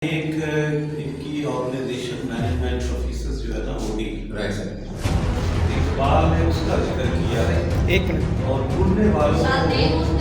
ایک کی organization management officers جو ہے نا وہ اقبال نے اس کا ذکر کیا ہے ایک منٹ اور پڑھنے والوں کو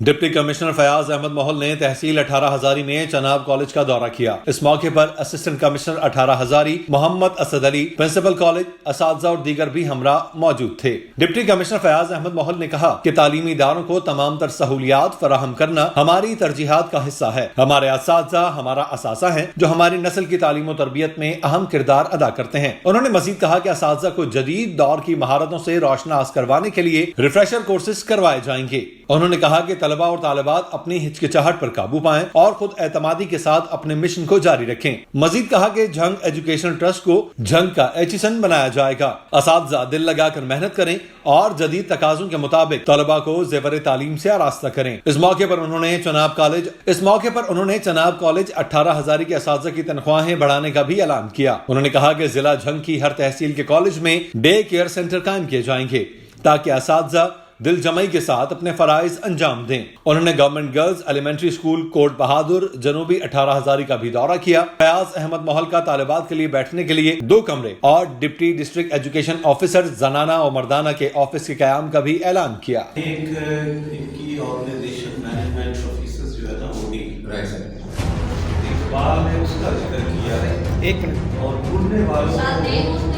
ڈپٹی کمشنر فیاض احمد محل نے تحصیل 18 ہزاری میں چناب کالج کا دورہ کیا۔ اس موقع پر اسسٹنٹ کمشنر 18 ہزاری محمد اسد علی، پرنسپل کالج، اساتذہ اور دیگر بھی ہمراہ موجود تھے۔ ڈپٹی کمشنر فیاض احمد محل نے کہا کہ تعلیمی اداروں کو تمام تر سہولیات فراہم کرنا ہماری ترجیحات کا حصہ ہے۔ ہمارے اساتذہ ہمارا اثاثہ ہیں جو ہماری نسل کی تعلیم و تربیت میں اہم کردار ادا کرتے ہیں۔ انہوں نے مزید کہا کہ اساتذہ کو جدید دور کی مہارتوں سے روشناس کروانے کے لیے ریفریشر کورسز کروائے جائیں گے۔ انہوں نے کہا کہ طلباء اور طالبات اپنی ہچکچاہٹ پر قابو پائیں اور خود اعتمادی کے ساتھ اپنے مشن کو جاری رکھیں۔ مزید کہا کہ جھنگ ایجوکیشن ٹرسٹ کو جھنگ کا ایچیسن بنایا جائے گا۔ اساتذہ دل لگا کر محنت کریں اور جدید تقاضوں کے مطابق طلباء کو زیور تعلیم سے آراستہ کریں۔ اس موقع پر انہوں نے چناب کالج 18 ہزاری کے اساتذہ کی تنخواہیں بڑھانے کا بھی اعلان کیا۔ انہوں نے کہا کہ ضلع جھنگ کی ہر تحصیل کے کالج میں ڈے کیئر سینٹر قائم کیے جائیں گے تاکہ اساتذہ دل جمعی کے ساتھ اپنے فرائض انجام دیں۔ انہوں نے گورنمنٹ گرلز ایلیمنٹری اسکول کوٹ بہادر جنوبی 18 ہزاری کا بھی دورہ کیا۔ فیاض احمد محل کا طالبات کے لیے بیٹھنے کے لیے 2 کمرے اور ڈپٹی ڈسٹرکٹ ایجوکیشن آفیسر زنانہ اور مردانہ کے آفس کے قیام کا بھی اعلان کیا۔ ایک کی آرگنائزیشن مینجمنٹ آفیسرز جو ہے نا وہ اقبال نے اس کا ذکر کیا ہے ایک منٹ اور پڑھنے والوں کو